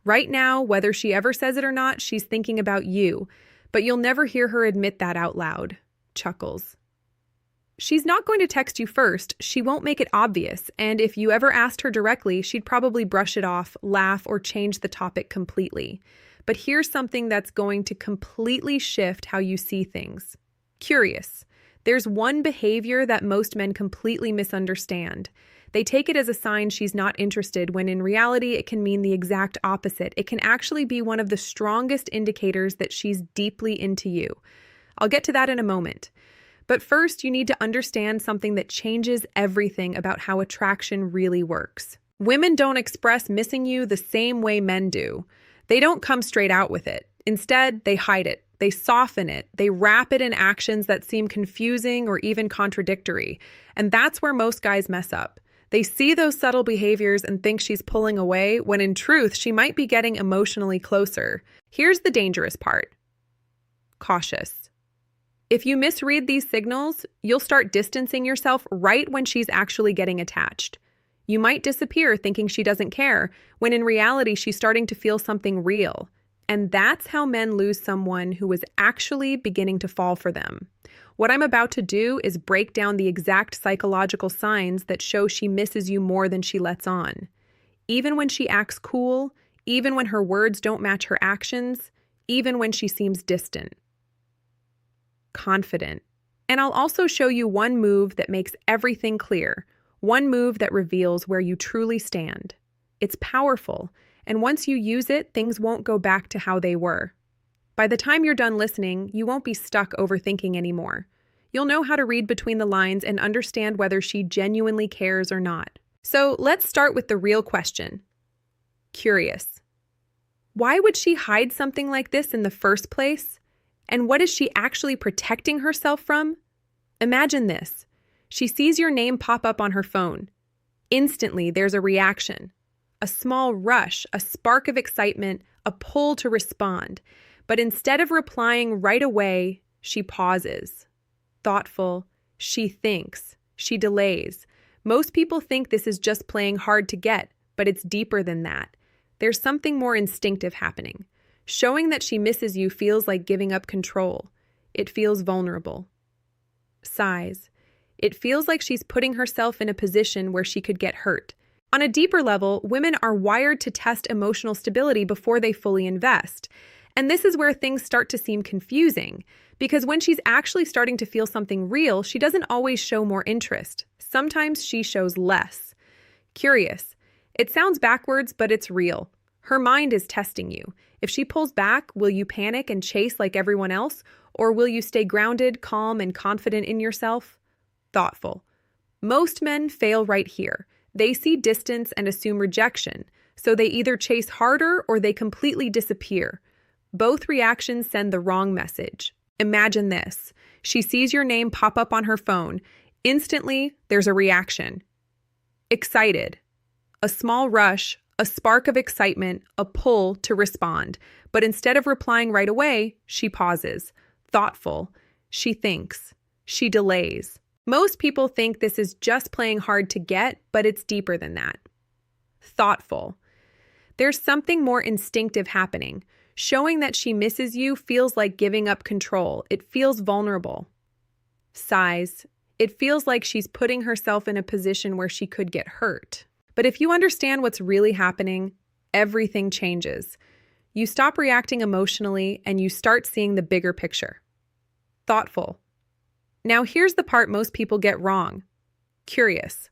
Right now, whether she ever says it or not, she's thinking about you, but you'll never hear her admit that out loud. Chuckles. She's not going to text you first, she won't make it obvious, and if you ever asked her directly, she'd probably brush it off, laugh, or change the topic completely. But here's something that's going to completely shift how you see things. Curious. There's one behavior that most men completely misunderstand. They take it as a sign she's not interested, when in reality it can mean the exact opposite. It can actually be one of the strongest indicators that she's deeply into you. I'll get to that in a moment. But first, you need to understand something that changes everything about how attraction really works. Women don't express missing you the same way men do. They don't come straight out with it. Instead, they hide it. They soften it. They wrap it in actions that seem confusing or even contradictory. And that's where most guys mess up. They see those subtle behaviors and think she's pulling away, when in truth, she might be getting emotionally closer. Here's the dangerous part. Cautious. If you misread these signals, you'll start distancing yourself right when she's actually getting attached. You might disappear thinking she doesn't care, when in reality she's starting to feel something real. And that's how men lose someone who was actually beginning to fall for them. What I'm about to do is break down the exact psychological signs that show she misses you more than she lets on. Even when she acts cool, even when her words don't match her actions, even when she seems distant. Confident. And I'll also show you one move that makes everything clear. One move that reveals where you truly stand. It's powerful, and once you use it, things won't go back to how they were. By the time you're done listening, you won't be stuck overthinking anymore. You'll know how to read between the lines and understand whether she genuinely cares or not. So let's start with the real question. Curious. Why would she hide something like this in the first place? And what is she actually protecting herself from? Imagine this. She sees your name pop up on her phone. Instantly, there's a reaction. A small rush, a spark of excitement, a pull to respond. But instead of replying right away, she pauses. Thoughtful. She thinks. She delays. Most people think this is just playing hard to get, but it's deeper than that. There's something more instinctive happening. Showing that she misses you feels like giving up control. It feels vulnerable. Sighs. It feels like she's putting herself in a position where she could get hurt. On a deeper level, women are wired to test emotional stability before they fully invest. And this is where things start to seem confusing, because when she's actually starting to feel something real, she doesn't always show more interest. Sometimes she shows less. Curious. It sounds backwards, but it's real. Her mind is testing you. If she pulls back, will you panic and chase like everyone else? Or will you stay grounded, calm, and confident in yourself? Thoughtful. Most men fail right here. They see distance and assume rejection, so they either chase harder or they completely disappear. Both reactions send the wrong message. Imagine this. She sees your name pop up on her phone. Instantly, there's a reaction. Excited. A small rush, a spark of excitement, a pull to respond. But instead of replying right away, she pauses. Thoughtful. She thinks. She delays. Most people think this is just playing hard to get, but it's deeper than that. Thoughtful. There's something more instinctive happening. Showing that she misses you feels like giving up control. It feels vulnerable. Sighs. It feels like she's putting herself in a position where she could get hurt. But if you understand what's really happening, everything changes. You stop reacting emotionally and you start seeing the bigger picture. Thoughtful. Now here's the part most people get wrong. Curious.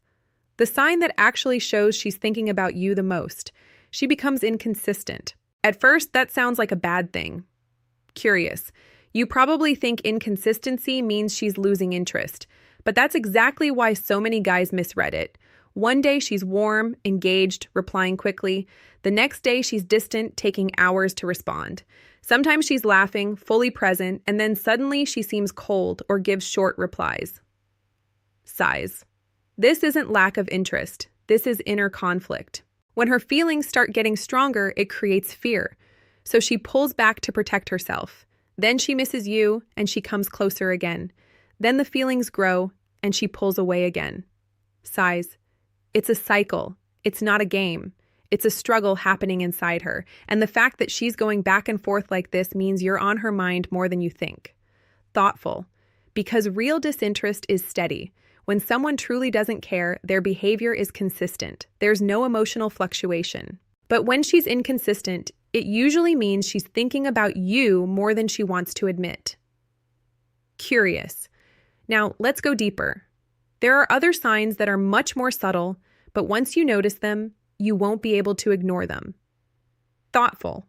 The sign that actually shows she's thinking about you the most. She becomes inconsistent. At first, that sounds like a bad thing. Curious. You probably think inconsistency means she's losing interest, but that's exactly why so many guys misread it. One day she's warm, engaged, replying quickly. The next day she's distant, taking hours to respond. Sometimes she's laughing, fully present, and then suddenly she seems cold or gives short replies. Sighs. This isn't lack of interest. This is inner conflict. When her feelings start getting stronger, it creates fear. So she pulls back to protect herself. Then she misses you, and she comes closer again. Then the feelings grow, and she pulls away again. Sighs. It's a cycle. It's not a game. It's a struggle happening inside her, and the fact that she's going back and forth like this means you're on her mind more than you think. Thoughtful. Because real disinterest is steady. When someone truly doesn't care, their behavior is consistent. There's no emotional fluctuation. But when she's inconsistent, it usually means she's thinking about you more than she wants to admit. Curious. Now, let's go deeper. There are other signs that are much more subtle, but once you notice them, you won't be able to ignore them. Thoughtful.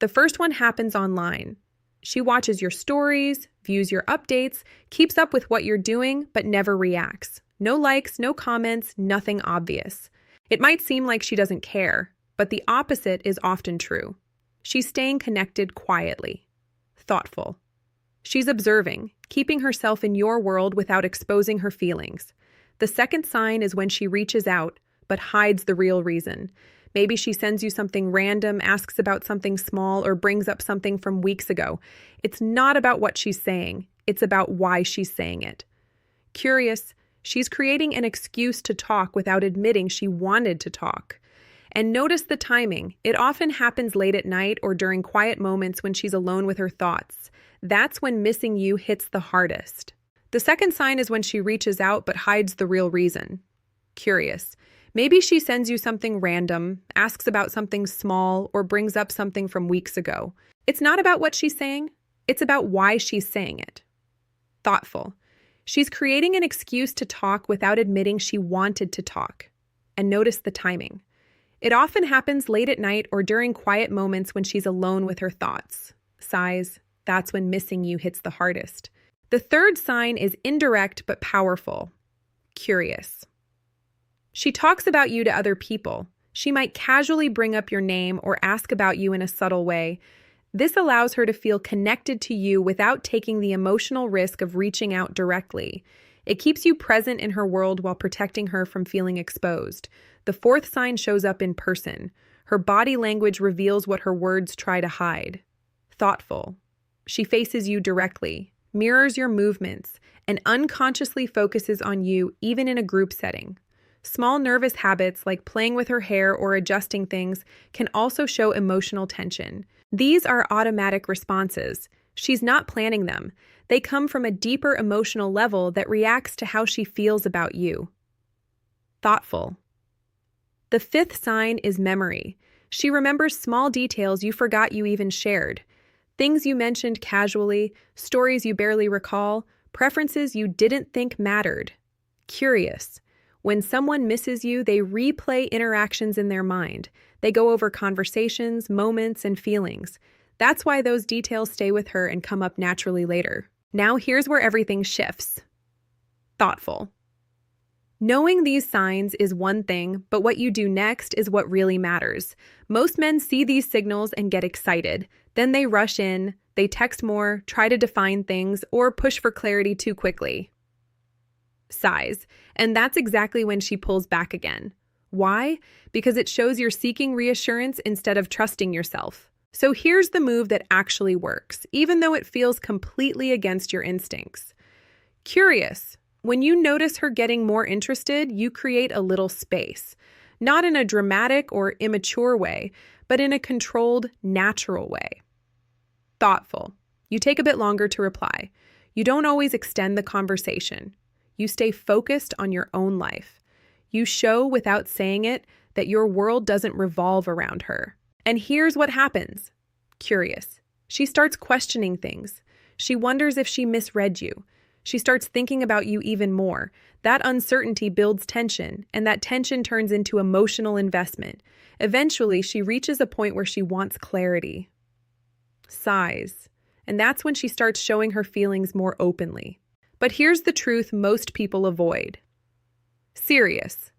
The first one happens online. She watches your stories, views your updates, keeps up with what you're doing, but never reacts. No likes, no comments, nothing obvious. It might seem like she doesn't care, but the opposite is often true. She's staying connected quietly. Thoughtful. She's observing, keeping herself in your world without exposing her feelings. The second sign is when she reaches out, but hides the real reason. Maybe she sends you something random, asks about something small, or brings up something from weeks ago. It's not about what she's saying. It's about why she's saying it. Curious, she's creating an excuse to talk without admitting she wanted to talk. And notice the timing. It often happens late at night or during quiet moments when she's alone with her thoughts. That's when missing you hits the hardest. The second sign is when she reaches out but hides the real reason. Curious. Maybe she sends you something random, asks about something small, or brings up something from weeks ago. It's not about what she's saying. It's about why she's saying it. Thoughtful. She's creating an excuse to talk without admitting she wanted to talk. And notice the timing. It often happens late at night or during quiet moments when she's alone with her thoughts. Sighs. That's when missing you hits the hardest. The third sign is indirect but powerful. Curious. She talks about you to other people. She might casually bring up your name or ask about you in a subtle way. This allows her to feel connected to you without taking the emotional risk of reaching out directly. It keeps you present in her world while protecting her from feeling exposed. The fourth sign shows up in person. Her body language reveals what her words try to hide. Thoughtful. She faces you directly, mirrors your movements, and unconsciously focuses on you even in a group setting. Small nervous habits like playing with her hair or adjusting things can also show emotional tension. These are automatic responses. She's not planning them. They come from a deeper emotional level that reacts to how she feels about you. Thoughtful. The fifth sign is memory. She remembers small details you forgot you even shared. Things you mentioned casually, stories you barely recall, preferences you didn't think mattered. Curious. When someone misses you, they replay interactions in their mind. They go over conversations, moments, and feelings. That's why those details stay with her and come up naturally later. Now here's where everything shifts. Thoughtful. Knowing these signs is one thing, but what you do next is what really matters. Most men see these signals and get excited. Then they rush in, they text more, try to define things, or push for clarity too quickly. Sighs. And that's exactly when she pulls back again. Why? Because it shows you're seeking reassurance instead of trusting yourself. So here's the move that actually works, even though it feels completely against your instincts. Curious. When you notice her getting more interested, you create a little space. Not in a dramatic or immature way, but in a controlled, natural way. Thoughtful. You take a bit longer to reply. You don't always extend the conversation. You stay focused on your own life. You show without saying it that your world doesn't revolve around her. And here's what happens. Curious. She starts questioning things. She wonders if she misread you. She starts thinking about you even more. That uncertainty builds tension, and that tension turns into emotional investment. Eventually, she reaches a point where she wants clarity. Sighs. And that's when she starts showing her feelings more openly. But here's the truth most people avoid. Serious.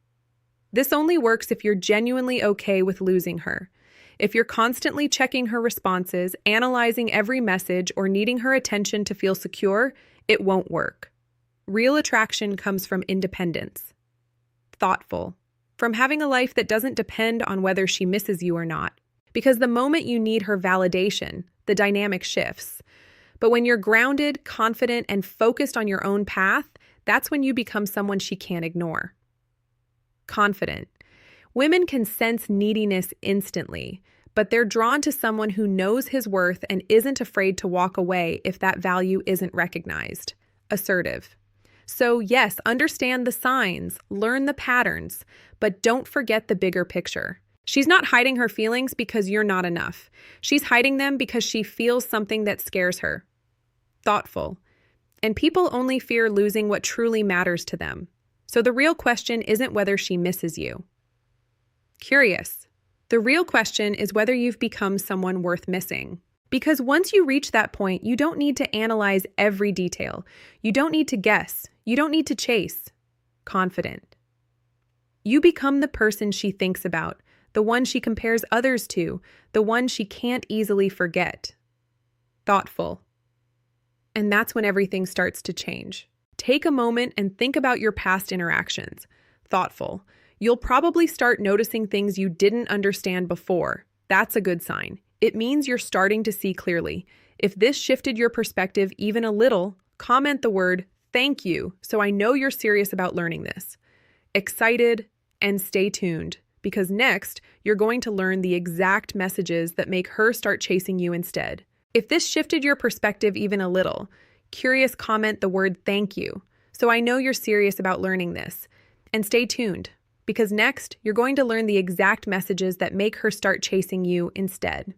This only works if you're genuinely okay with losing her. If you're constantly checking her responses, analyzing every message, or needing her attention to feel secure, it won't work. Real attraction comes from independence. Thoughtful. From having a life that doesn't depend on whether she misses you or not. Because the moment you need her validation, the dynamic shifts. But when you're grounded, confident, and focused on your own path, that's when you become someone she can't ignore. Confident. Women can sense neediness instantly, but they're drawn to someone who knows his worth and isn't afraid to walk away if that value isn't recognized. Assertive. So yes, understand the signs, learn the patterns, but don't forget the bigger picture. She's not hiding her feelings because you're not enough. She's hiding them because she feels something that scares her. Thoughtful. And people only fear losing what truly matters to them. So the real question isn't whether she misses you. Curious. The real question is whether you've become someone worth missing. Because once you reach that point, you don't need to analyze every detail. You don't need to guess. You don't need to chase. Confident. You become the person she thinks about, the one she compares others to, the one she can't easily forget. Thoughtful. And that's when everything starts to change. Take a moment and think about your past interactions. Thoughtful. You'll probably start noticing things you didn't understand before. That's a good sign. It means you're starting to see clearly. If this shifted your perspective even a little, comment the word "thank you" so I know you're serious about learning this. Excited, and stay tuned, because next, you're going to learn the exact messages that make her start chasing you instead. If this shifted your perspective even a little, curious, comment the word "thank you" so I know you're serious about learning this. And stay tuned, because next, you're going to learn the exact messages that make her start chasing you instead.